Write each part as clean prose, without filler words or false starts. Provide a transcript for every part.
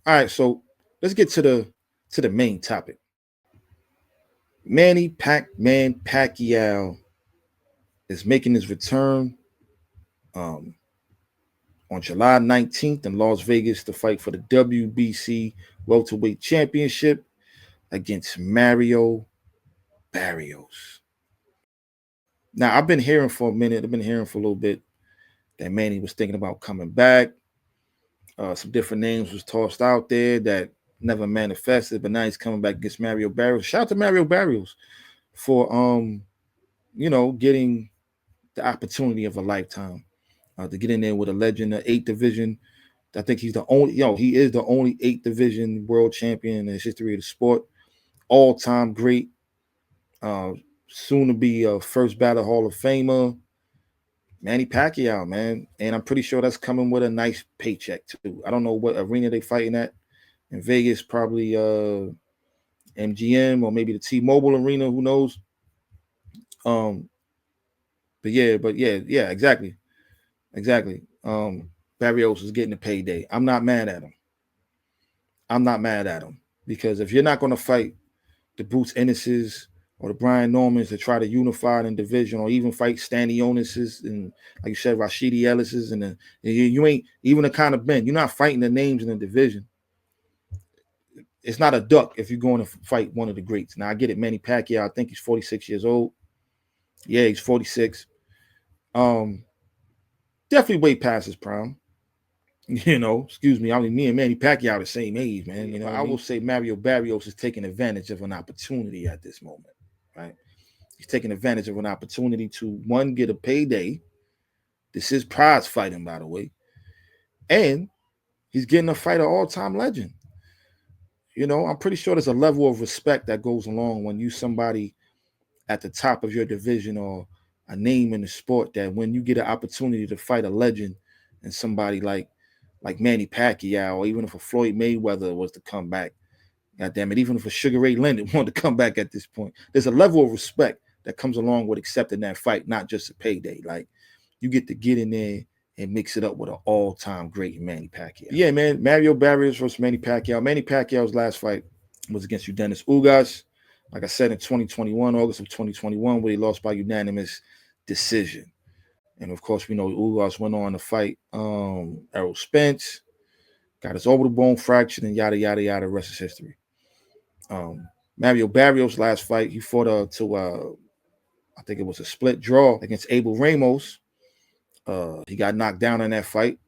All right, so let's get to the main topic. Manny Pac-Man Pacquiao is making his return um, on July 19th in Las Vegas to fight for the WBC Welterweight Championship against Mario Barrios. Now, I've been hearing for a minute, I've been hearing for a little bit that Manny was thinking about coming back. Some different names was tossed out there that never manifested, but now he's coming back against Mario Barrios. Shout out to Mario Barrios for getting the opportunity of a lifetime to get in there with a legend, the 8th division. I think he's the only, he is the only 8th division world champion in the history of the sport. All-time great. Soon to be a first ballot Hall of Famer. Manny Pacquiao, man. And I'm pretty sure that's coming with a nice paycheck, too. I don't know what arena they fighting at. In Vegas, probably MGM or maybe the T-Mobile Arena. Who knows? But yeah, exactly. Barrios is getting a payday. I'm not mad at him. Because if you're not going to fight the Bruce Ennis's or the Brian Normans to try to unify in division, or even fight Stanionis's and, like you said, Rashidi Ellis's, and you ain't even a kind of Ben. You're not fighting the names in the division. It's not a duck if you're going to fight one of the greats. Now, I get it. Manny Pacquiao, I think he's 46 years old. Yeah, he's 46. Definitely way past his prime. Excuse me. I mean, me and Manny Pacquiao the same age, man. I will say Mario Barrios is taking advantage of an opportunity at this moment, right? He's taking advantage of an opportunity to, one, get a payday. This is prize fighting, by the way. And he's getting a fight of all-time legend. I'm pretty sure there's a level of respect that goes along when you somebody at the top of your division or a name in the sport, that when you get an opportunity to fight a legend and somebody like Manny Pacquiao, or even if a Floyd Mayweather was to come back, God damn it, even if a Sugar Ray Leonard wanted to come back at this point, there's a level of respect that comes along with accepting that fight, not just a payday. Like, you get to get in there and mix it up with an all-time great Manny Pacquiao. Yeah, man, Mario Barrios versus Manny Pacquiao. Manny Pacquiao's last fight was against Dennis Ugas, like I said, in 2021, August of 2021, where he lost by unanimous decision. And of course, we know Ugas went on to fight Errol Spence, got his orbital bone fractured, and yada, yada, yada, rest is history. Mario Barrios' last fight, he fought I think it was a split draw against Abel Ramos. He got knocked down in that fight.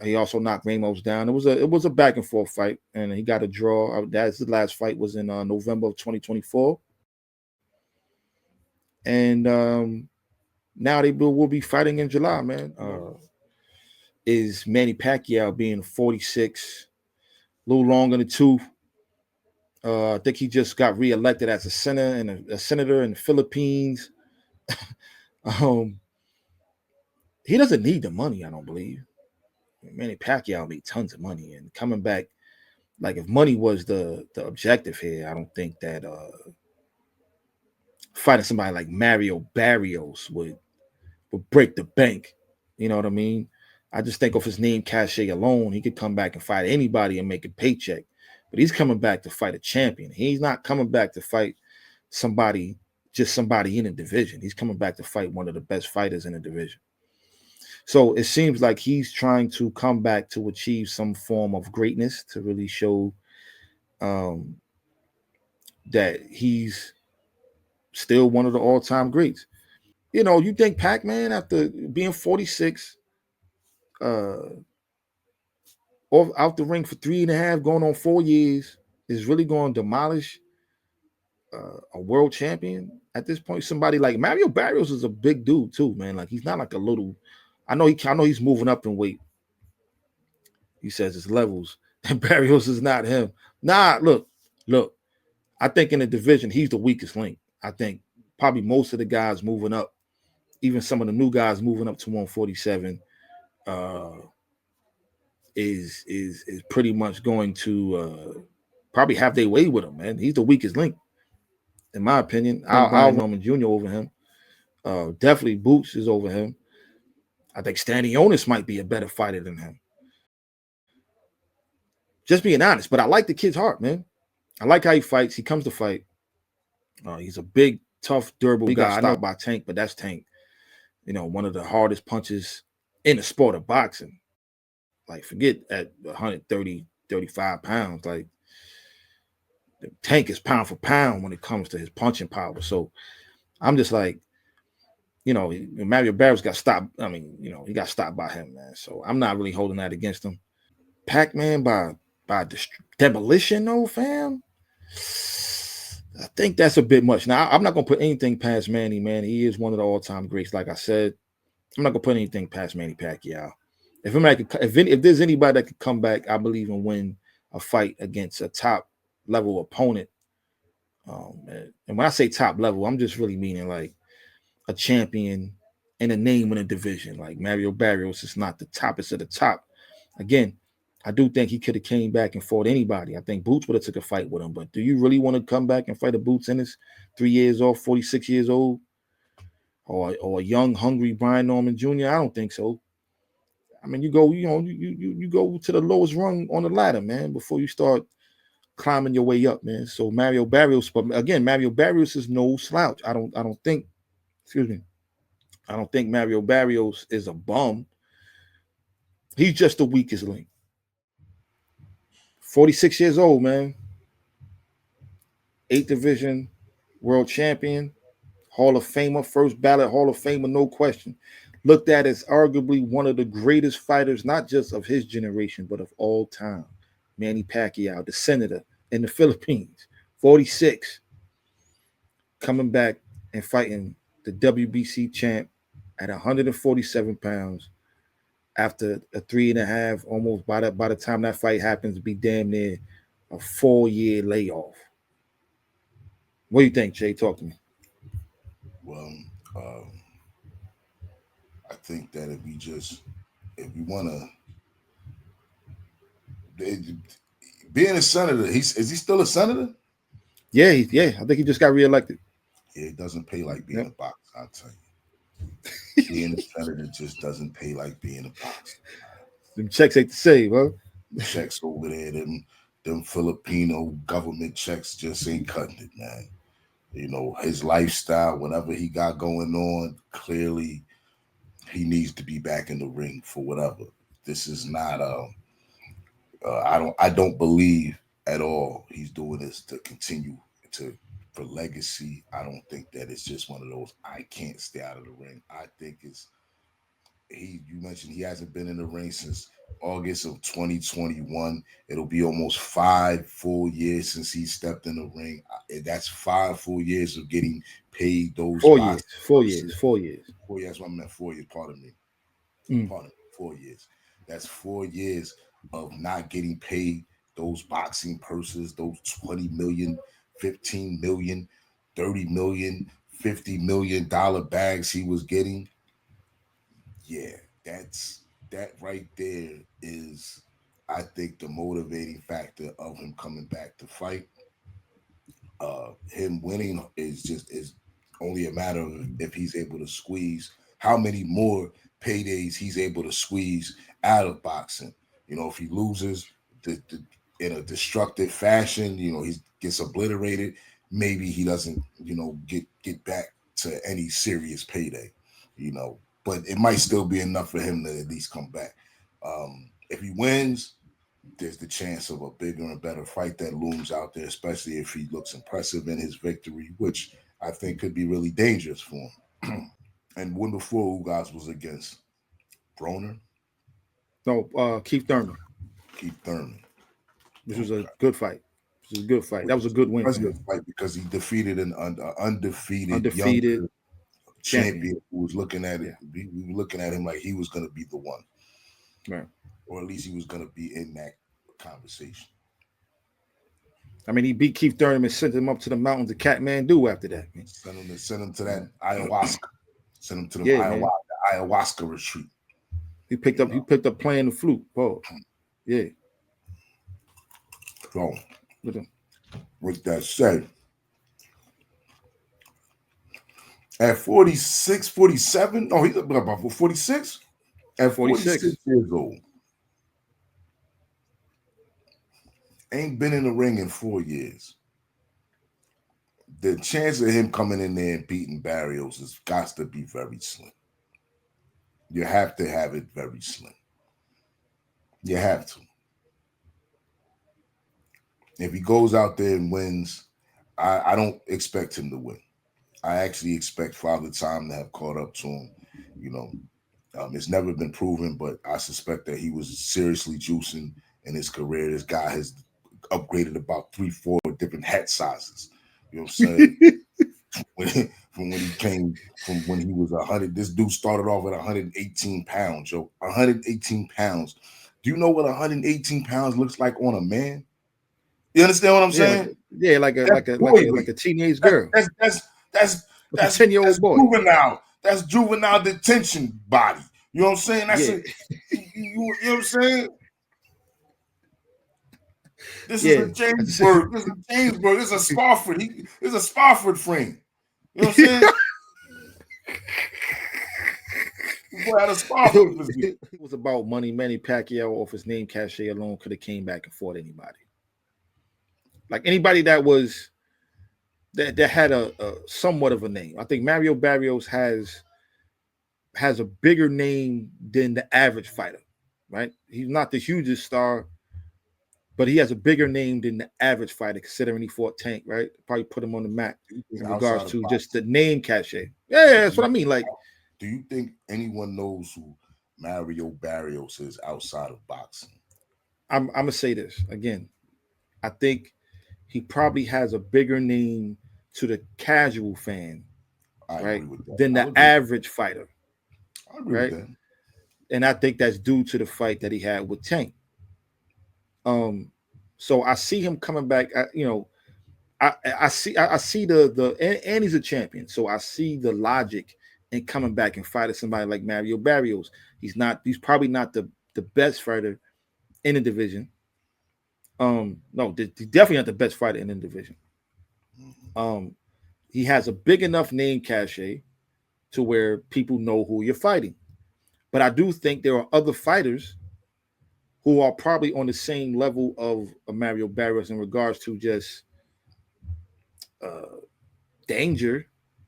He also knocked Ramos down. It was a back and forth fight, and he got a draw. That's the last fight was in November of 2024. And now they will be fighting in July, man. Is Manny Pacquiao being 46, a little long in the tooth. I think he just got reelected as a senator in the Philippines. He doesn't need the money, I don't believe. Manny Pacquiao made tons of money, and coming back, like, if money was the objective here, I don't think that fighting somebody like Mario Barrios would break the bank. You know what I mean? I just think of his name cachet alone, he could come back and fight anybody and make a paycheck. But he's coming back to fight a champion. He's not coming back to fight somebody in a division. He's coming back to fight one of the best fighters in the division. So it seems like he's trying to come back to achieve some form of greatness, to really show that he's still one of the all-time greats. You think Pac-Man, after being 46, out the ring for 3.5, going on 4 years, is really going to demolish a world champion at this point? Somebody like Mario Barrios is a big dude too, man. Like, he's not like a little. I know he's moving up in weight. He says it's levels, and Barrios is not him. Nah, look. I think in the division, he's the weakest link. I think probably most of the guys moving up, even some of the new guys moving up to 147, is pretty much going to probably have their way with him, man. He's the weakest link, in my opinion. I'll Norman Jr. over him. Definitely Boots is over him. I think Stanionis might be a better fighter than him. Just being honest. But I like the kid's heart, man. I like how he fights. He comes to fight. He's a big, tough, durable guy. Got stopped by Tank, but that's Tank. One of the hardest punches in the sport of boxing. Like, forget at 130, 35 pounds. Like, the Tank is pound for pound when it comes to his punching power. So I'm just like, Mario Barrios got stopped. I mean, he got stopped by him, man. So I'm not really holding that against him. Pac-Man by demolition, though, fam. I think that's a bit much. Now, I'm not gonna put anything past Manny. Man, he is one of the all-time greats. Like I said, I'm not gonna put anything past Manny Pacquiao. If there's anybody that could come back, I believe and win a fight against a top level opponent. And when I say top level, I'm just really meaning like a champion and a name in a division. Like Mario Barrios is not the toppest of the top. Again, I do think he could have came back and fought anybody. I think Boots would have took a fight with him. But do you really want to come back and fight a Boots in his 3 years old, 46 years old? Or a young, hungry Brian Norman Jr.? I don't think so. I mean, you go to the lowest rung on the ladder, man, before you start climbing your way up, man. So Mario Barrios, but again, Mario Barrios is no slouch. I don't think Mario Barrios is a bum. He's just the weakest link. 46 years old, man. 8th division world champion, Hall of Famer, first ballot Hall of Famer, no question. Looked at as arguably one of the greatest fighters, not just of his generation, but of all time. Manny Pacquiao, the senator in the Philippines, 46, coming back and fighting the WBC champ at 147 pounds after a 3.5, almost by the time that fight happens, be damn near a 4-year layoff. What do you think, Jay? Talk to me. Well, I think that if we want to, being a senator, is he still a senator? Yeah, I think he just got reelected. Yeah, it doesn't pay like being a boxer, I'll tell you. Being a senator just doesn't pay like being a boxer. Them checks ain't the same, huh? Checks over there, them Filipino government checks just ain't cutting it, man. His lifestyle, whatever he got going on, clearly he needs to be back in the ring for whatever. This is not I don't believe at all he's doing this to continue for legacy. I don't think that it's just one of those I can't stay out of the ring. I think you mentioned he hasn't been in the ring since August of 2021. It'll be almost 5 full years since he stepped in the ring. That's 5 full years of getting paid those 4 years. 4 years. 4 years. 4 years. That's what I meant. 4 years. Pardon me. Pardon me. 4 years. That's 4 years of not getting paid those boxing purses, those 20 million, 15 million, 30 million, $50 million bags he was getting. Yeah, that right there is, I think, the motivating factor of him coming back to fight. Him winning is only a matter of if he's able to squeeze how many more paydays he's able to squeeze out of boxing. If he loses in a destructive fashion, he gets obliterated. Maybe he doesn't, get back to any serious payday. But it might still be enough for him to at least come back. If he wins, there's the chance of a bigger and better fight that looms out there, especially if he looks impressive in his victory, which I think could be really dangerous for him. And when before Ugas was against Broner? No, Keith Thurman. Keith Thurman. Which was a good fight. That was a good win. That was a good fight because he defeated an undefeated young champion who was looking at it. We were looking at him like he was going to be the one. Right. Or at least he was going to be in that conversation. I mean, he beat Keith Thurman and sent him up to the mountains of Kathmandu after that. Man. Send him to that ayahuasca. Send him to the ayahuasca retreat. He picked up playing the flute. Oh, yeah. So, with that said, at 46, 47, he's about 46. At 46 years old, ain't been in the ring in 4 years. The chance of him coming in there and beating Barrios has got to be very slim. You have to have it very slim. You have to. If he goes out there and wins, I don't expect him to win. I actually expect Father Time to have caught up to him. You know, it's never been proven, but I suspect that he was seriously juicing in his career. This guy has upgraded about 3-4 different hat sizes. You know what I'm saying? From when he came, from when he was 100, this dude started off at 118 pounds, yo. 118 pounds. Do you know what 118 pounds looks like on a man? You understand what I'm saying? Like a teenage girl. That's a 10-year-old boy. Juvenile. That's juvenile detention body. You know what I'm saying? That's you know what I'm saying? This is a Jamesburg. This is a Jamesburg. This is a Spofford. This is a Spofford frame. You know what I'm saying? Boy, had a Spofford physique. It was about money. Manny Pacquiao, off his name cachet alone, could have came back and fought anybody. Like anybody that was that had a somewhat of a name. I think Mario Barrios has a bigger name than the average fighter, right? He's not the hugest star, but he has a bigger name than the average fighter, considering he fought Tank, right? Probably put him on the map in regards to just the name cachet. Yeah, that's what I mean. Like, do you think anyone knows who Mario Barrios is outside of boxing? I'm gonna say this again. I think he probably has a bigger name to the casual fan, right, than the average fighter. I agree with that. And I think that's due to the fight that he had with Tank. So I see him coming back. I see the and he's a champion. So I see the logic in coming back and fighting somebody like Mario Barrios. He's probably not the best fighter in the division. No, he's definitely not the best fighter in the division. He has a big enough name cachet to where people know who you're fighting. But I do think there are other fighters who are probably on the same level of Mario Barrios in regards to just danger,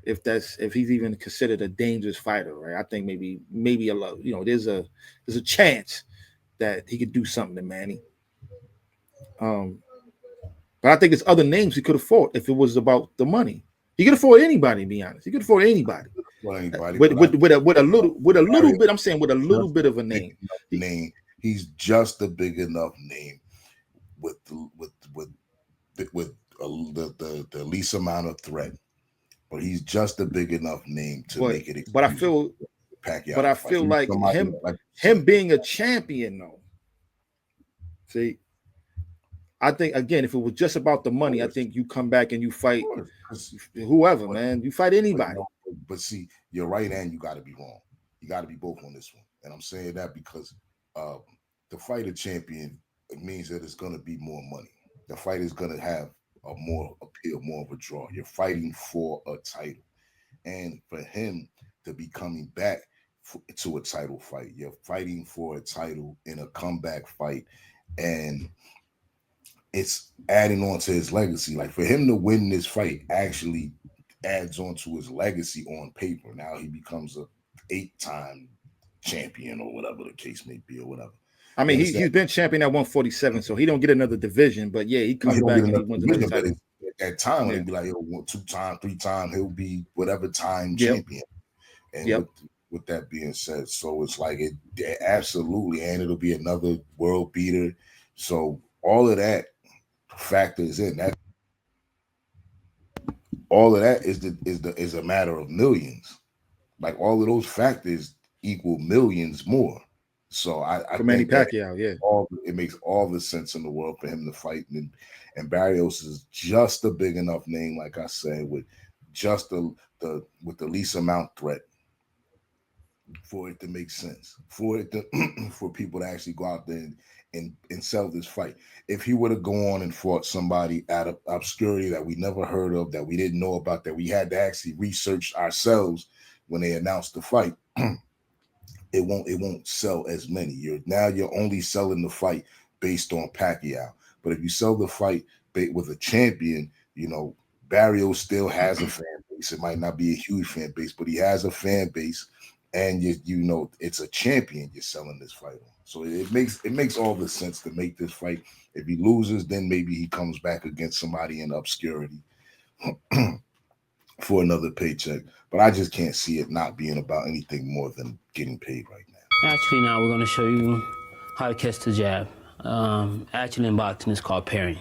if he's even considered a dangerous fighter, right? I think maybe there's a chance that he could do something to Manny. But I think it's other names he could have fought if it was about the money. He could have fought anybody, to be honest. He could have fought anybody. With a little bit. I'm saying with a little bit of a name. He's just a big enough name with the least amount of threat. But he's just a big enough name to make it. But I feel Pacquiao. But I feel like him being a champion, though. See, I think again, if it was just about the money, I think you come back and you fight whoever, man. You fight anybody. But see, you're right and you got to be wrong. You got to be both on this one. And I'm saying that because the fighter champion, it means that it's going to be more money. The fight is going to have a more appeal, more of a draw. You're fighting for a title. And for him to be coming back to a title fight, you're fighting for a title in a comeback fight. And it's adding on to his legacy. Like for him to win this fight actually adds on to his legacy on paper. Now he becomes a 8-time champion or whatever the case may be or whatever. I mean, he's been champion at 147, so he don't get another division. But yeah, he comes back and he wins another title. At time, when he'd be like, 2-time, 3-time, he'll be whatever time champion. And with that being said, so it's like it absolutely, and it'll be another world beater. So all of that factors in that. All of that is a matter of millions. Like all of those factors equal millions more. So I for Manny Pacquiao, it makes all the sense in the world for him to fight, and Barrios is just a big enough name, like I said, with just the least amount threat for it to make sense, for people to actually go out there and sell this fight. If he were to go on and fought somebody out of obscurity that we never heard of, that we didn't know about, that we had to actually research ourselves when they announced the fight, it won't sell as many. You're only selling the fight based on Pacquiao. But if you sell the fight with a champion, you know, Barrios still has a fan base. It might not be a huge fan base, but he has a fan base, and you know it's a champion you're selling this fight on. So it makes all the sense to make this fight. If he loses, then maybe he comes back against somebody in obscurity for another paycheck. But I just can't see it not being about anything more than getting paid right now. Actually, now we're going to show you how to catch the jab. Actually, in boxing, it's called parrying.